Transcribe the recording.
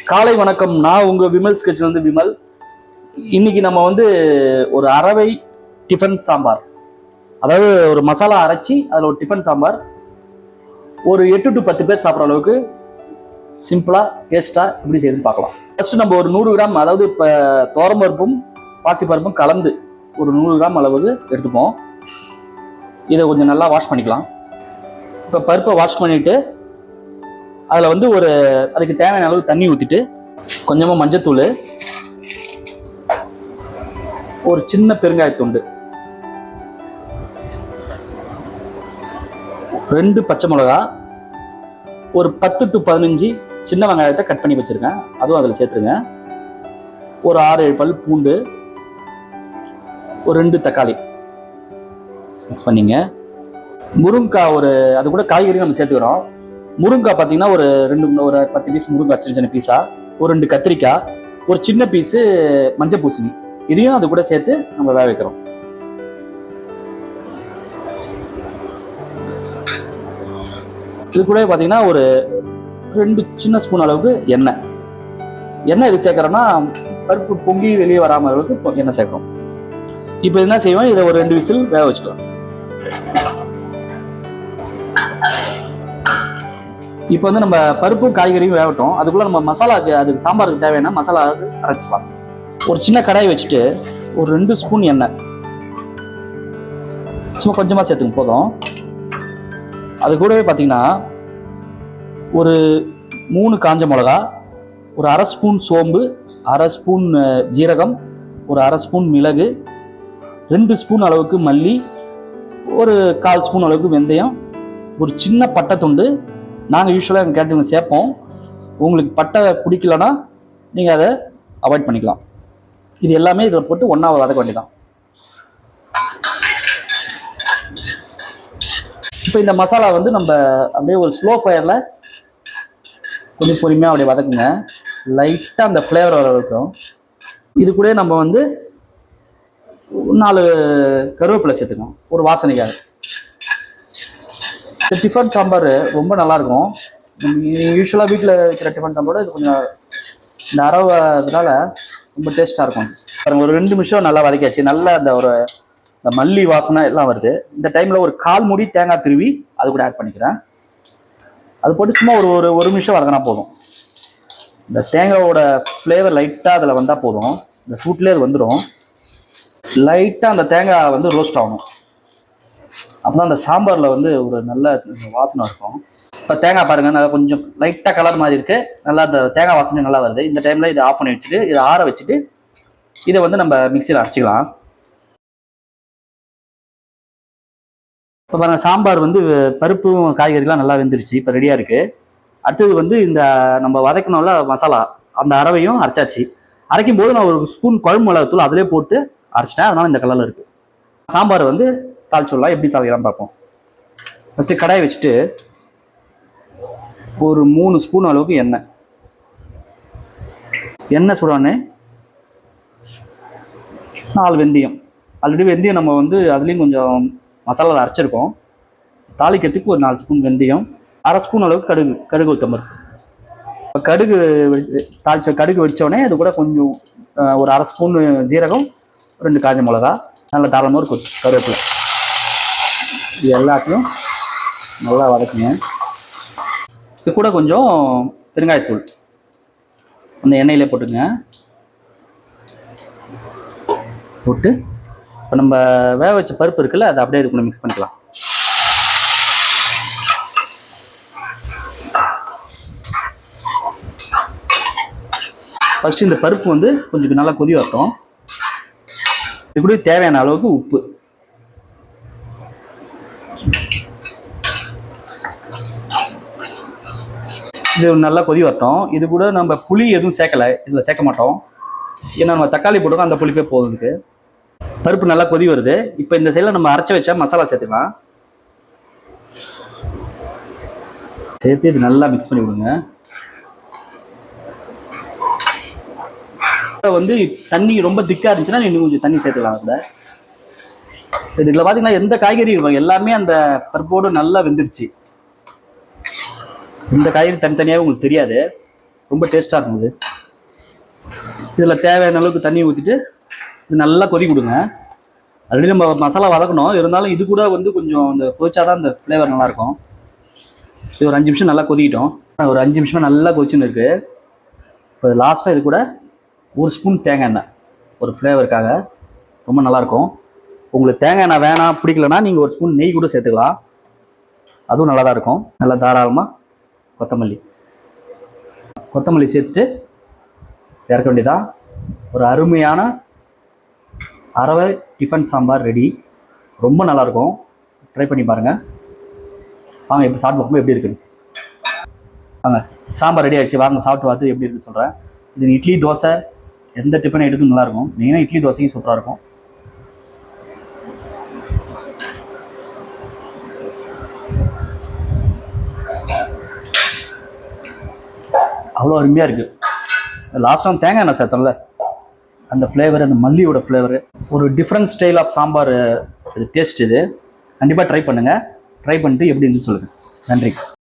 காலை வணக்கம். நான் உங்க விமல் ஸ்கெட்ச்ல இருந்து விமல். இன்னைக்கு நம்ம ஒரு அரவை டிஃபன் சாம்பார், அதாவது ஒரு மசாலா அரைச்சி அதில் ஒரு டிஃபன் சாம்பார் ஒரு 8 to 10 பேர் சாப்பிட்ற அளவுக்கு சிம்பிளா டேஸ்டா எப்படி செய்யுதுன்னு பார்க்கலாம். ஃபர்ஸ்ட் நம்ம ஒரு 100 கிராம், அதாவது இப்போ தோரம்பருப்பும் பாசிப்பருப்பும் கலந்து ஒரு 100 கிராம் அளவுக்கு எடுத்துப்போம். இதை கொஞ்சம் நல்லா வாஷ் பண்ணிக்கலாம். இப்போ பருப்பை வாஷ் பண்ணிட்டு அதில் அதுக்கு தேவையான அளவு தண்ணி ஊற்றிட்டு கொஞ்சமாக மஞ்சத்தூள், ஒரு சின்ன பெருங்காயத்துண்டு, 2 பச்சை மிளகா, ஒரு 10 to 15 சின்ன வெங்காயத்தை கட் பண்ணி வச்சுருக்கேன், அதுவும் அதில் சேர்த்துருங்க. ஒரு 6-7 பல் பூண்டு, ஒரு 2 தக்காளி மிக்ஸ் பண்ணிங்க. முருங்கைக்காய் அது கூட காய்கறி நம்ம சேர்த்துக்கிறோம். முருங்கைக்காய் பார்த்தீங்கன்னா ஒரு 10 பீஸ் முருங்கைக்காய், சின்ன சின்ன பீஸா, ஒரு 2 கத்திரிக்காய், ஒரு சின்ன பீஸு மஞ்சள் பூசணி, இதையும் அது கூட சேர்த்து நம்ம வேக வைக்கிறோம். இது கூட பார்த்தீங்கன்னா ஒரு 2 சின்ன ஸ்பூன் அளவுக்கு எண்ணெய் இது சேர்க்குறோன்னா பருப்பு பொங்கி வெளியே வராமல் அளவுக்கு எண்ணெய் சேர்க்குறோம். இப்போ என்ன செய்வோம், இதை ஒரு 2 விசில் வேக வச்சுக்கலாம். இப்போ நம்ம பருப்பும் காய்கறியும் வேகட்டும். அதுக்குள்ள நம்ம மசாலாவுக்கு, அதுக்கு சாம்பாருக்கு தேவையான மசாலாவுக்கு அரைச்சிக்கலாம். ஒரு சின்ன கடாய் வச்சுட்டு ஒரு 2 ஸ்பூன் எண்ணெய் சும்மா கொஞ்சமாக சேர்த்துங்க போதும். அது கூடவே பார்த்தீங்கன்னா ஒரு 3 காஞ்ச மிளகா, ஒரு 1/2 ஸ்பூன் சோம்பு, 1/2 ஸ்பூன் ஜீரகம், ஒரு 1/2 ஸ்பூன் மிளகு, 2 ஸ்பூன் அளவுக்கு மல்லி, ஒரு 1/4 ஸ்பூன் அளவுக்கு வெந்தயம், ஒரு சின்ன பட்டை துண்டு. நாங்கள் யூஸ்வலாக எங்கள் கேட்டரிங் சேர்ப்போம். உங்களுக்கு பட்டை பிடிக்கலன்னா நீங்கள் அதை அவாய்ட் பண்ணிக்கலாம். இது எல்லாமே இதில் போட்டு ஒன்றா வதக்க வேண்டியதான். இப்போ இந்த மசாலா நம்ம அப்படியே ஒரு ஸ்லோ ஃபயரில் கொஞ்சம் பொறுமையாக அப்படியே வதக்குங்க. லைட்டாக அந்த ஃப்ளேவர் வர இருக்கும். இது கூட நம்ம 4 கருவேப்பிலை சேர்த்துக்கணும், ஒரு வாசனைக்காக. இந்த டிஃபன் சாம்பார் ரொம்ப நல்லாயிருக்கும். யூஸ்வலாக வீட்டில் வைக்கிற டிஃபன் சாம்பாரோட இது கொஞ்சம் இந்த அரவதுனால ரொம்ப டேஸ்ட்டாக இருக்கும். ஒரு 2 நிமிஷம் நல்லா வதக்கியாச்சு. நல்லா இந்த மல்லி வாசனை எல்லாம் வருது. இந்த டைமில் ஒரு 1/4 மூடி தேங்காய் திருவி அது கூட ஆட் பண்ணிக்கிறேன். அது போட்டு சும்மா ஒரு நிமிஷம் வதக்கினா போதும். இந்த தேங்காயோட ஃப்ளேவர் லைட்டாக அதில் வந்தால் போதும். இந்த சூட்லேயே அது வந்துடும். லைட்டாக அந்த தேங்காய் ரோஸ்ட் ஆகணும். அப்போ தான் அந்த சாம்பாரில் ஒரு நல்ல வாசனை இருக்கும். இப்போ தேங்காய் பாருங்கள், நல்லா கொஞ்சம் லைட்டாக கலர் மாதிரி இருக்குது. நல்லா அந்த தேங்காய் வாசனை நல்லா வருது. இந்த டைமில் இதை ஆஃப் பண்ணி வச்சுட்டு இதை ஆற வச்சுட்டு இதை நம்ம மிக்சியில் அரைச்சிக்கலாம். இப்போ பாருங்கள், சாம்பார் பருப்பும் காய்கறிலாம் நல்லா வெந்துருச்சு. இப்போ ரெடியாக இருக்குது. அடுத்தது இந்த நம்ம வதக்கணும்ல மசாலா, அந்த அரவையும் அரைச்சாச்சு. அரைக்கும் போது நான் ஒரு ஸ்பூன் குழம்பு மிளகாத்தூள் அதிலே போட்டு அரைச்சிட்டேன். அதனால் இந்த கலரில் இருக்குது. சாம்பார் தாளிச்சுடலாம். எப்படி சாப்பிடலாம் பார்ப்போம். ஃபஸ்ட்டு கடாயை வச்சுட்டு ஒரு 3 ஸ்பூன் அளவுக்கு எண்ணெய் சுடானே 4 வெந்தயம். ஆல்ரெடி வெந்தயம் நம்ம அதுலேயும் கொஞ்சம் மசாலாவில் அரைச்சிருக்கோம். தாளிக்கிறதுக்கு ஒரு 4 ஸ்பூன் வெந்தயம், 1/2 ஸ்பூன் அளவுக்கு கடுகு உளுத்தம்பருப்பு. இப்போ கடுகு வெடித்தோடனே அது கூட கொஞ்சம் ஒரு 1/2 ஸ்பூன் ஜீரகம், 2 காஞ்ச மிளகா, நல்ல தாராளமாக ஒரு கருவேப்பிலை. இது எல்லாத்தையும் நல்லா வதக்குங்க. இது கூட கொஞ்சம் பெருங்காயத்தூள் அந்த எண்ணெயிலே போட்டுங்க. போட்டு இப்போ நம்ம வேக வச்ச பருப்பு இருக்குல்ல, அதை அப்படியே இதுக்குள்ள மிக்ஸ் பண்ணிக்கலாம். ஃபஸ்ட்டு இந்த பருப்பு கொஞ்சம் நல்லா கொதி வரட்டும். இது கூட தேவையான அளவுக்கு உப்பு, இது நல்லா கொதி வரட்டும். இது கூட நம்ம புளி எதுவும் சேர்க்கலை, இதில் சேர்க்க மாட்டோம். ஏன்னா நம்ம தக்காளி போட்டுக்கோம், அந்த புளிப்பே போதும் இதுக்கு. பருப்பு நல்லா கொதி வருது. இப்போ இந்த சைடில் நம்ம அரைச்சி வச்சா மசாலா சேர்த்துக்கலாம். சேர்த்து இது நல்லா மிக்ஸ் பண்ணி விடுங்க. தண்ணி ரொம்ப திக்காக இருந்துச்சுன்னா இன்னும் கொஞ்சம் தண்ணி சேர்த்துக்கலாம். இதில் பார்த்தீங்கன்னா எந்த காய்கறி இருக்கும் எல்லாமே அந்த பருப்போடு நல்லா வெந்துருச்சு. இந்த காய்கறி தனித்தனியாக உங்களுக்கு தெரியாது. ரொம்ப டேஸ்ட்டாக இருக்கும் இது. இதில் தேவையான அளவுக்கு தண்ணி ஊற்றிட்டு இது நல்லா கொதி கொடுங்க. ஆல்ரெடி நம்ம மசாலா வதக்கணும், இருந்தாலும் இது கூட வந்து கொஞ்சம் இந்த கொதிச்சாதான் இந்த ஃப்ளேவர் நல்லாயிருக்கும். இது ஒரு 5 நிமிஷம் நல்லா கொதிக்கிட்டோம். ஒரு 5 நிமிஷம் நல்லா கொதிச்சுன்னு இருக்குது. இப்போ லாஸ்ட்டாக இது கூட 1 ஸ்பூன் தேங்காய் எண்ணெய் ஒரு ஃப்ளேவருக்காக ரொம்ப நல்லாயிருக்கும். உங்களுக்கு தேங்காய் எண்ணெய் வேணாம் பிடிக்கலன்னா நீங்கள் 1 ஸ்பூன் நெய் கூட சேர்த்துக்கலாம், அதுவும் நல்லா தான் இருக்கும். நல்லா தாராளமாக கொத்தமல்லி சேர்த்துட்டு இறக்க வேண்டியதான். ஒரு அருமையான அரவை டிஃபன் சாம்பார் ரெடி. ரொம்ப நல்லாயிருக்கும், ட்ரை பண்ணி பாருங்கள். வாங்க இப்போ சாப்பிட்டு பார்க்கும்போது எப்படி இருக்குன்னு. வாங்க, சாம்பார் ரெடி ஆகிடுச்சு. வாங்க சாப்பிட்டு பார்த்து எப்படி இருக்குன்னு சொல்கிறேன். இது இட்லி தோசை எந்த டிஃபன் எடுத்து நல்லாயிருக்கும். மெயினாக இட்லி தோசையும் சூப்பராக இருக்கும். அவ்வளோ அருமையாக இருக்குது. லாஸ்ட்டாக தேங்காய் எண்ணெய் சேர்த்தோம்ல, அந்த ஃப்ளேவர், அந்த மல்லியோட ஃப்ளேவரு, ஒரு டிஃப்ரெண்ட் ஸ்டைல் ஆஃப் சாம்பார் இது டேஸ்ட். இது கண்டிப்பாக ட்ரை பண்ணுங்கள். ட்ரை பண்ணிட்டு எப்படி இருந்துன்னு சொல்லுங்கள். நன்றி.